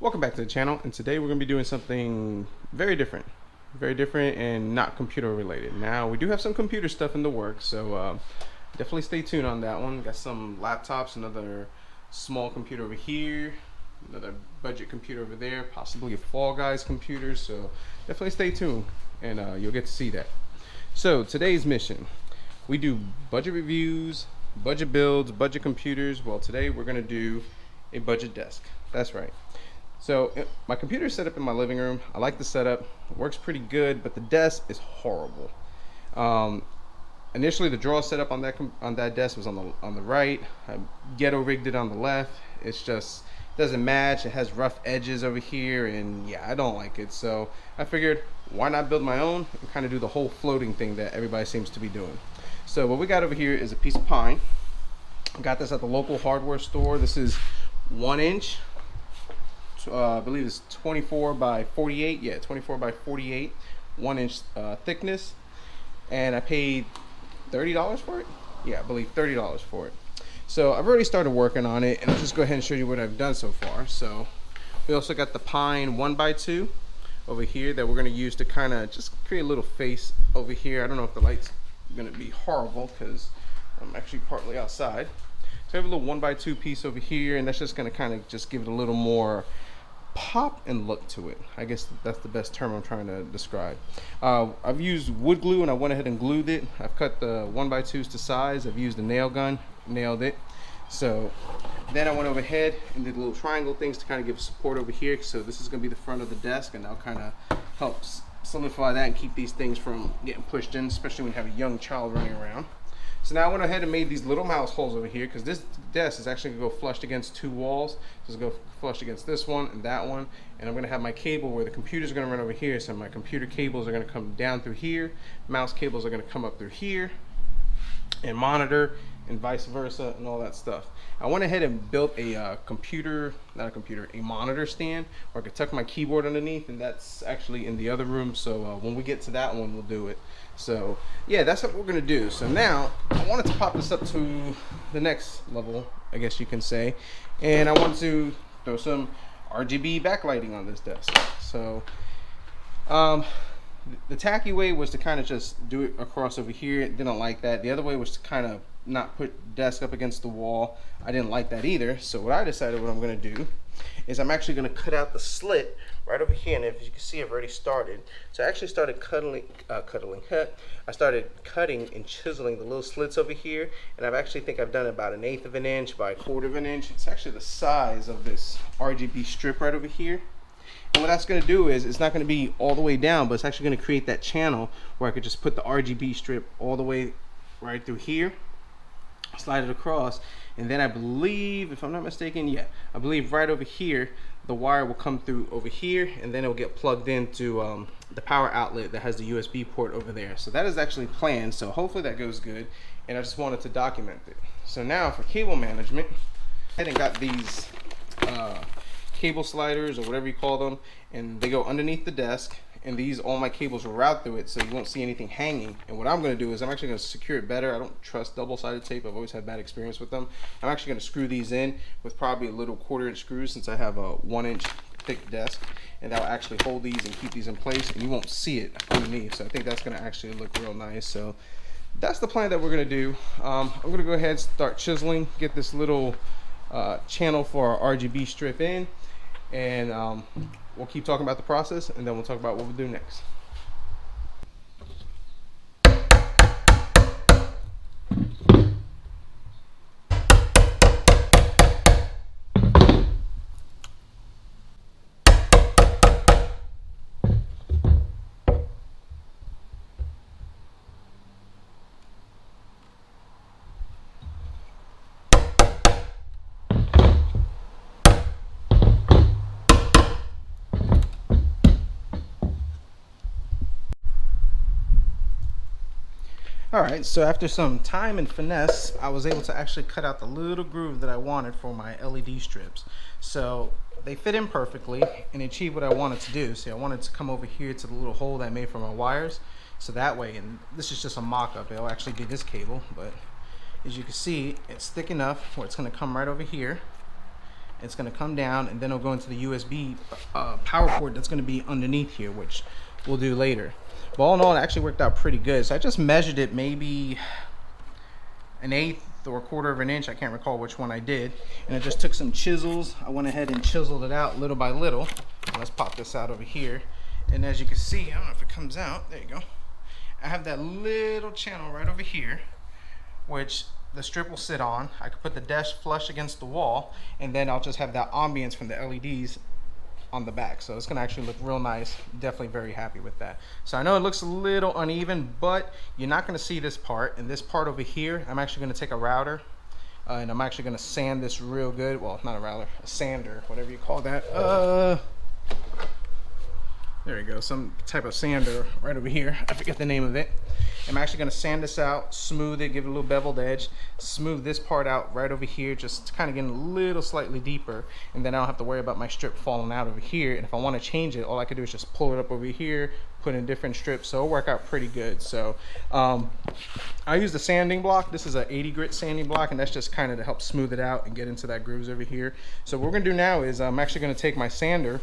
Welcome back to the channel, and today we're going to be doing something very different and not computer related. Now, we do have some computer stuff in the works, so definitely stay tuned on that one. Got some laptops, another small computer over here, another budget computer over there, possibly a Fall Guys computer, so definitely stay tuned and you'll get to see that. So today's mission, we do budget reviews, budget builds, budget computers. Well, today we're going to do a budget desk. That's right. So my computer is set up in my living room. I like the setup. It works pretty good, but the desk is horrible. Initially, the drawer set up on that desk was on the right. I ghetto rigged it on the left. It's just doesn't match. It has rough edges over here, and yeah, I don't like it. So I figured, why not build my own and kind of do the whole floating thing that everybody seems to be doing. So what we got over here is a piece of pine. I got this at the local hardware store. This is 1 inch. I believe it's 24 by 48. Yeah, 24 by 48, 1 inch thickness, and I paid $30 for it. Yeah, I believe $30 for it. So I've already started working on it, and I'll just go ahead and show you what I've done so far. So we also got the pine 1x2 over here that we're going to use to kind of just create a little face over here. I don't know if the light's going to be horrible because I'm actually partly outside. So I have a little 1x2 piece over here, and that's just going to kind of just give it a little more pop and look to it. I guess that's the best term I'm trying to describe. I've used wood glue, and I went ahead and glued it. I've cut the 1x2s to size. I've used a nail gun, nailed it. So then I went over ahead and did little triangle things to kind of give support over here. So this is going to be the front of the desk, and that'll kind of help solidify that and keep these things from getting pushed in, especially when you have a young child running around. So now I went ahead and made these little mouse holes over here because this desk is actually going to go flushed against 2 walls. So it's going to go flushed against this one and that one. And I'm going to have my cable where the computer's are going to run over here. So my computer cables are going to come down through here. Mouse cables are going to come up through here. And monitor and vice versa and all that stuff. I went ahead and built a a monitor stand where I could tuck my keyboard underneath, and that's actually in the other room. So when we get to that one, we'll do it. So yeah, that's what we're gonna do. So now I wanted to pop this up to the next level, I guess you can say, and I want to throw some RGB backlighting on this desk. So the tacky way was to kind of just do it across over here. Didn't like that. The other way was to kind of not put desk up against the wall. I didn't like that either. So what I decided what I'm going to do is I'm actually going to cut out the slit right over here. And if you can see, I've already started. So I actually started I started cutting and chiseling the little slits over here. And I actually think I've done about 1/8 of an inch by 1/4 of an inch. It's actually the size of this RGB strip right over here. And what that's going to do is it's not going to be all the way down, but it's actually going to create that channel where I could just put the RGB strip all the way right through here, slide it across, and then I believe, if I'm not mistaken, yeah, I believe right over here the wire will come through over here, and then it'll get plugged into the power outlet that has the USB port over there. So that is actually planned, so hopefully that goes good, and I just wanted to document it. So now for cable management, I hadn't got these cable sliders or whatever you call them, and they go underneath the desk, and all my cables will route through it, so you won't see anything hanging. And what I'm going to do is I'm actually going to secure it better. I don't trust double-sided tape. I've always had bad experience with them. I'm actually going to screw these in with probably a little 1/4 inch screws, since I have a 1 inch thick desk, and that will actually hold these and keep these in place, and you won't see it underneath. So I think that's going to actually look real nice. So that's the plan that we're going to do. I'm going to go ahead and start chiseling, get this little channel for our RGB strip in, and we'll keep talking about the process, and then we'll talk about what we'll do next. Alright, so after some time and finesse, I was able to actually cut out the little groove that I wanted for my LED strips. So they fit in perfectly and achieve what I wanted to do. See, I wanted to come over here to the little hole that I made for my wires. So that way, and this is just a mock-up, it'll actually be this cable, but as you can see, it's thick enough where it's going to come right over here. It's going to come down, and then it'll go into the USB power port that's going to be underneath here, which we'll do later. But all in all, it actually worked out pretty good. So I just measured it maybe 1/8 or 1/4 of an inch. I can't recall which one I did. And I just took some chisels. I went ahead and chiseled it out little by little. Let's pop this out over here. And as you can see, I don't know if it comes out. There you go. I have that little channel right over here, which the strip will sit on. I could put the dash flush against the wall, and then I'll just have that ambience from the LEDs on the back. So it's gonna actually look real nice. Definitely very happy with that. So I know it looks a little uneven, but you're not gonna see this part. And this part over here, I'm actually gonna take a router and I'm actually gonna sand this real good. Well, not a router, a sander, whatever you call that. There you go, some type of sander right over here. I forget the name of it. I'm actually gonna sand this out, smooth it, give it a little beveled edge, smooth this part out right over here, just kind of getting a little slightly deeper, and then I don't have to worry about my strip falling out over here. And if I wanna change it, all I could do is just pull it up over here, put in different strips, so it'll work out pretty good. So I use the sanding block. This is an 80 grit sanding block, and that's just kind of to help smooth it out and get into that grooves over here. So what we're gonna do now is I'm actually gonna take my sander.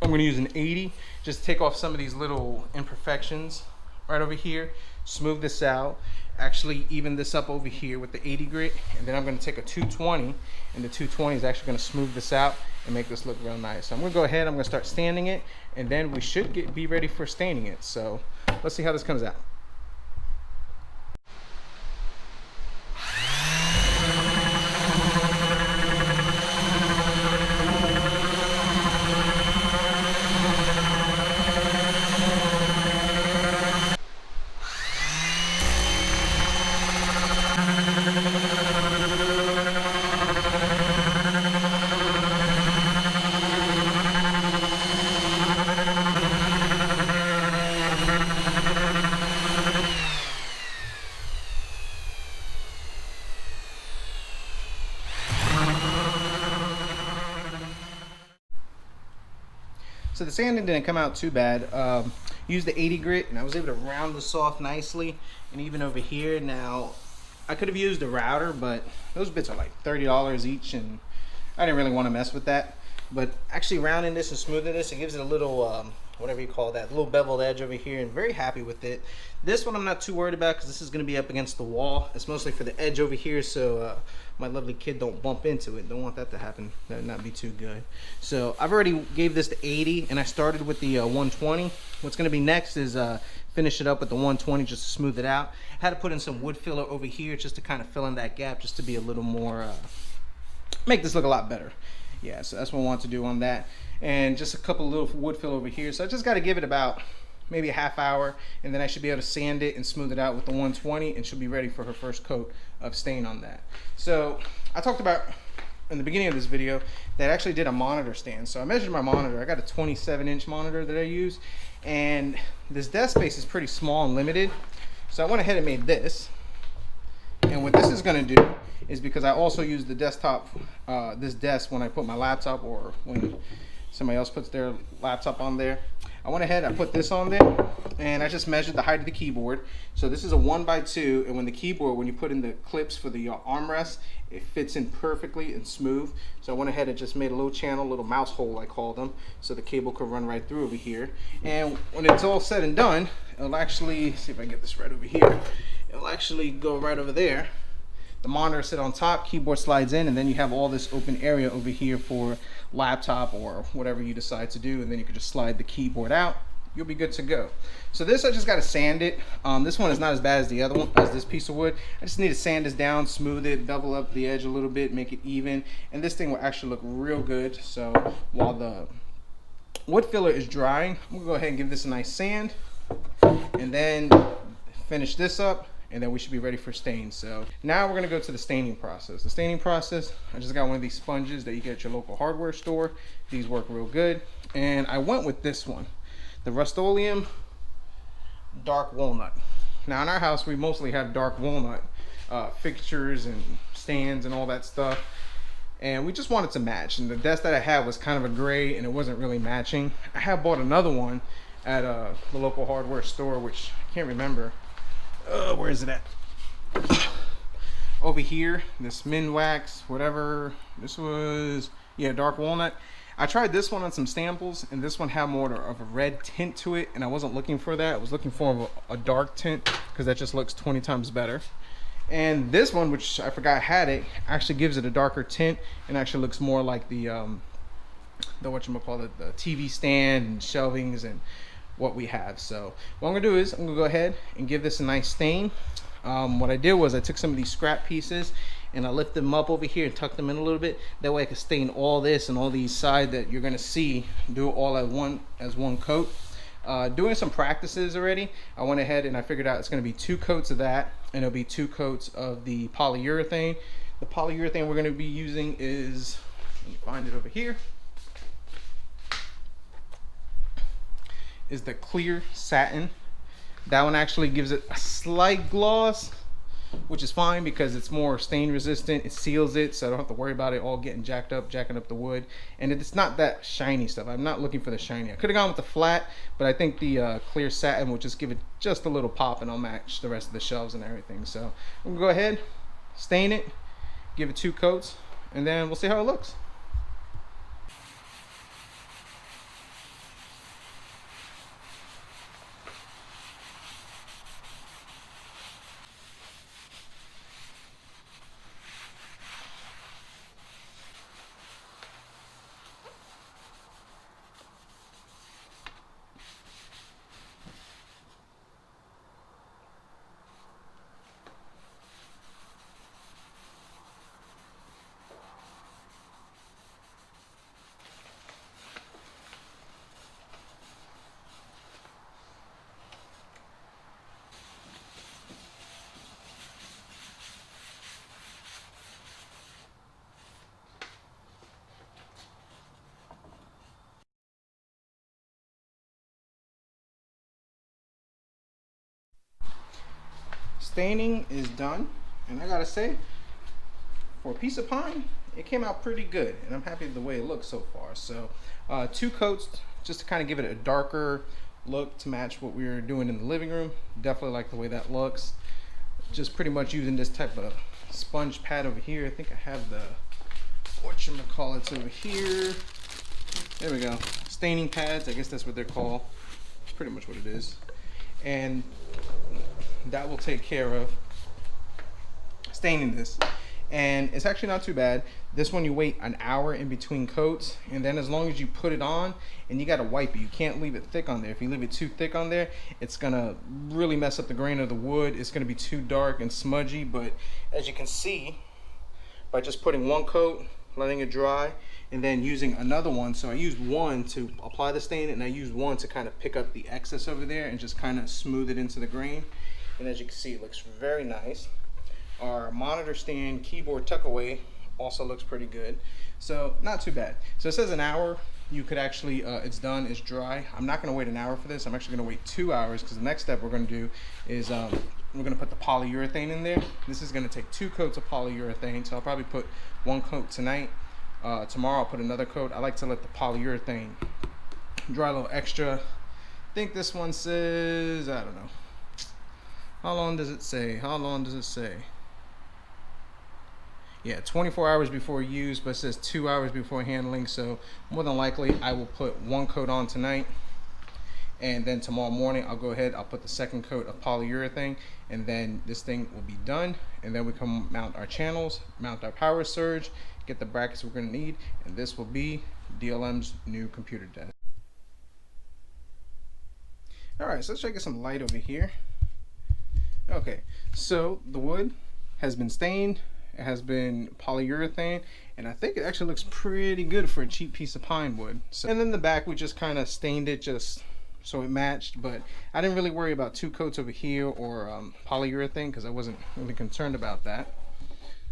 I'm going to use an 80, just take off some of these little imperfections right over here, smooth this out, actually even this up over here with the 80 grit, and then I'm going to take a 220, and the 220 is actually going to smooth this out and make this look real nice. So I'm going to go ahead, I'm going to start sanding it, and then we should be ready for staining it. So let's see how this comes out. So the sanding didn't come out too bad. Used the 80 grit, and I was able to round this off nicely. And even over here, now I could have used a router, but those bits are like $30 each, and I didn't really want to mess with that. But actually rounding this and smoothing this, it gives it a little whatever you call that, little beveled edge over here, and very happy with it. This one I'm not too worried about because this is going to be up against the wall. It's mostly for the edge over here, so my lovely kid don't bump into it. Don't want that to happen. That would not be too good. So I've already gave this to 80, and I started with the 120. What's going to be next is finish it up with the 120 just to smooth it out. I had to put in some wood filler over here just to kind of fill in that gap, just to be a little more, make this look a lot better. Yeah, so that's what I want to do on that. And just a couple little wood fill over here. So I just got to give it about maybe a half hour, and then I should be able to sand it and smooth it out with the 120, and she'll be ready for her first coat of stain on that. So I talked about in the beginning of this video that I actually did a monitor stand. So I measured my monitor. I got a 27-inch monitor that I use, and this desk space is pretty small and limited. So I went ahead and made this. And what this is going to do is, because I also use the desktop, this desk when I put my laptop or when somebody else puts their laptop on there, I went ahead, I put this on there, and I just measured the height of the keyboard. So this is a 1x2, and when the keyboard, when you put in the clips for the armrest, it fits in perfectly and smooth. So I went ahead and just made a little channel, little mouse hole I call them, so the cable could run right through over here. And when it's all said and done, it'll actually, see if I can get this right over here, it'll actually go right over there. The monitor sit on top, keyboard slides in, and then you have all this open area over here for laptop or whatever you decide to do, and then you can just slide the keyboard out. You'll be good to go. So this, I just got to sand it. This one is not as bad as the other one, as this piece of wood. I just need to sand this down, smooth it, bevel up the edge a little bit, make it even, and this thing will actually look real good. So while the wood filler is drying, I'm gonna go ahead and give this a nice sand, and then finish this up, and then we should be ready for stain. So now we're gonna go to the staining process. The staining process, I just got one of these sponges that you get at your local hardware store. These work real good. And I went with this one, the Rust-Oleum Dark Walnut. Now in our house, we mostly have dark walnut fixtures and stands and all that stuff. And we just wanted to match. And the desk that I had was kind of a gray, and it wasn't really matching. I have bought another one at the local hardware store, which I can't remember. Where is it at? over here, this Minwax, whatever, this was, yeah, dark walnut. I tried this one on some samples, and this one had more of a red tint to it, and I wasn't looking for that. I was looking for a dark tint, because that just looks 20 times better. And this one, which I forgot had it, actually gives it a darker tint, and actually looks more like the whatchamacallit, the TV stand and shelvings and what we have. So what I'm gonna do is I'm gonna go ahead and give this a nice stain. What I did was I took some of these scrap pieces and I lifted them up over here and tucked them in a little bit. That way I could stain all this and all these sides that you're gonna see, do it all as one coat. Doing some practices already, I went ahead and I figured out it's gonna be 2 coats of that, and it'll be 2 coats of the polyurethane. The polyurethane we're gonna be using is, let me find it over here, is the clear satin. That one actually gives it a slight gloss, which is fine because it's more stain resistant. It seals it, so I don't have to worry about it all getting jacking up the wood. And it's not that shiny stuff. I'm not looking for the shiny. I could have gone with the flat, but I think the clear satin will just give it just a little pop, and I'll match the rest of the shelves and everything. So I'm gonna go ahead, stain it, give it 2 coats, and then we'll see how it looks. Staining is done, and I gotta say, for a piece of pine, it came out pretty good, and I'm happy with the way it looks so far. So 2 coats just to kind of give it a darker look to match what we were doing in the living room. Definitely like the way that looks. Just pretty much using this type of sponge pad over here. I think I have the whatchamacallits over here. There we go. Staining pads, I guess that's what they're called. It's pretty much what it is. And that will take care of staining this. And it's actually not too bad. This one you wait an hour in between coats, and then as long as you put it on, and you gotta wipe it, you can't leave it thick on there. If you leave it too thick on there, it's gonna really mess up the grain of the wood. It's gonna be too dark and smudgy. But as you can see, by just putting 1 coat, letting it dry, and then using another one, so I used 1 to apply the stain, and I used 1 to kind of pick up the excess over there and just kind of smooth it into the grain. And as you can see, it looks very nice. Our monitor stand keyboard tuck away also looks pretty good, so not too bad. So it says an hour. You could actually it's done, it's dry. I'm not going to wait an hour for this. I'm actually going to wait 2 hours, because the next step we're going to do is we're going to put the polyurethane in there. This is going to take 2 coats of polyurethane, so I'll probably put 1 coat tonight. Tomorrow I'll put another coat. I like to let the polyurethane dry a little extra. I think this one says, I don't know, how long does it say? How long does it say? Yeah, 24 hours before use, but it says 2 hours before handling. So more than likely I will put 1 coat on tonight, and then tomorrow morning I'll go ahead, I'll put the 2nd coat of polyurethane, and then this thing will be done. And then we can mount our channels, mount our power surge, get the brackets we're going to need, and this will be DLM's new computer desk. Alright, so let's try to get some light over here. Okay, so the wood has been stained, it has been polyurethane, and I think it actually looks pretty good for a cheap piece of pine wood. So, and then the back we just kind of stained it just so it matched, but I didn't really worry about 2 coats over here or polyurethane, because I wasn't really concerned about that.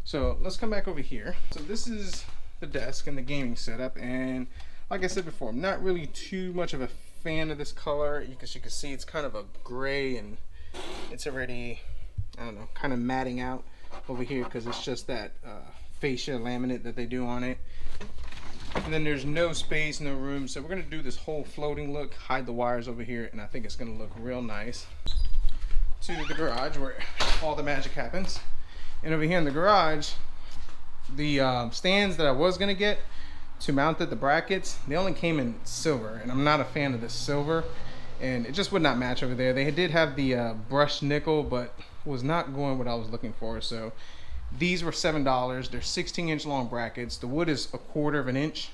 So let's come back over here. So this is the desk and the gaming setup, and like I said before, I'm not really too much of a fan of this color, because you can see it's kind of a gray, and it's already, I don't know, kind of matting out over here, because it's just that fascia laminate that they do on it. And then there's no space, no room, so we're going to do this whole floating look, hide the wires over here, and I think it's going to look real nice. To the garage where all the magic happens. And over here in the garage, the stands that I was gonna get to mount the brackets, they only came in silver, and I'm not a fan of this silver, and it just would not match over there. They did have the brushed nickel, but was not going what I was looking for. So these were $7. They're 16-inch long brackets. The wood is 1/4 of an inch,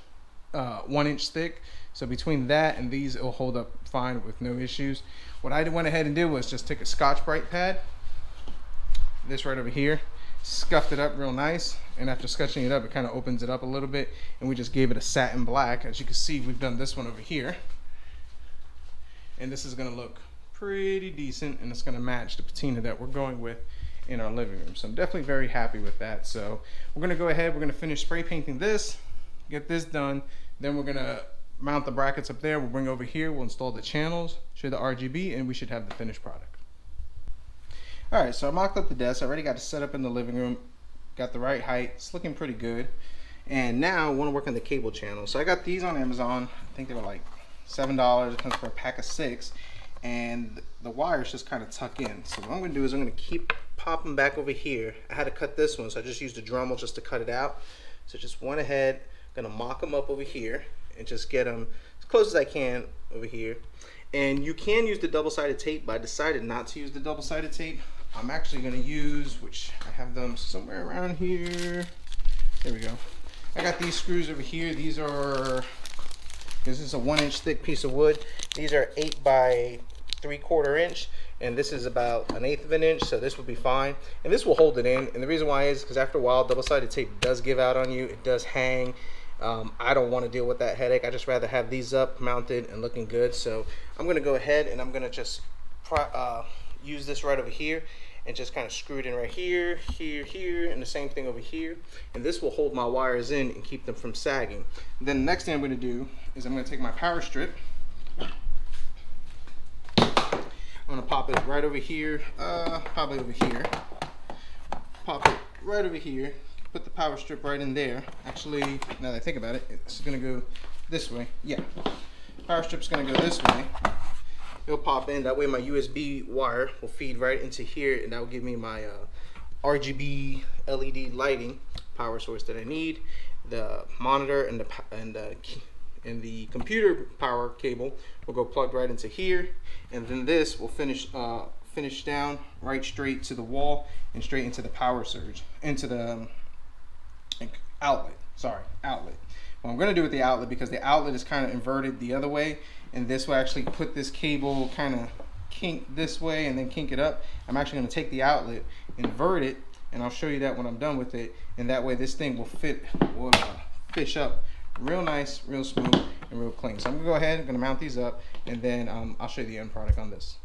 1 inch thick. So between that and these, it'll hold up fine with no issues. What I went ahead and did was just take a Scotch-Brite pad, this right over here, scuffed it up real nice, and after scratching it up, it kind of opens it up a little bit, and we just gave it a satin black. As you can see, we've done this one over here, and this is going to look pretty decent, and it's going to match the patina that we're going with in our living room. So I'm definitely very happy with that. So we're going to go ahead, we're going to finish spray painting this, get this done, then we're going to mount the brackets up there. We'll bring over here, we'll install the channels, show the RGB, and we should have the finished product. All right, so I mocked up the desk. I already got it set up in the living room, got the right height. It's looking pretty good. And now I want to work on the cable channel. So I got these on Amazon. I think they were like $7. It comes for a pack of 6, and the wires just kind of tuck in. So what I'm going to do is I'm going to keep popping back over here. I had to cut this one, so I just used a Dremel just to cut it out. So just went ahead, going to mock them up over here and just get them as close as I can over here. And you can use the double-sided tape, but I decided not to use the double-sided tape. I'm actually going to use, which I have them somewhere around here. There we go. I got these screws over here. This is a 1 inch thick piece of wood. These are 8 by 3/4 inch, and this is about 1/8 of an inch, so this will be fine. And this will hold it in. And the reason why is because after a while, double-sided tape does give out on you. It does hang. I don't want to deal with that headache. I just rather have these up, mounted, and looking good. So I'm going to go ahead and I'm going to just use this right over here and just kind of screw it in right here, here, and the same thing over here. And this will hold my wires in and keep them from sagging. Then the next thing I'm going to do is I'm going to take my power strip. I'm going to pop it right over here, probably over here. Pop it right over here. Put the power strip right in there. Actually, now that I think about it, it's going to go this way. Yeah, power strip's going to go this way. It'll pop in. That way my USB wire will feed right into here, and that will give me my RGB LED lighting power source that I need. The monitor and the computer power cable will go plugged right into here, and then this will finish down right straight to the wall and straight into the power surge, into the outlet. Sorry, outlet. What I'm going to do with the outlet, because the outlet is kind of inverted the other way, and this will actually put this cable kind of kink this way and then kink it up. I'm actually going to take the outlet, invert it, and I'll show you that when I'm done with it, and that way this thing will fish up real nice, real smooth, and real clean. So I'm going to go ahead, I'm going to mount these up, and then I'll show you the end product on this.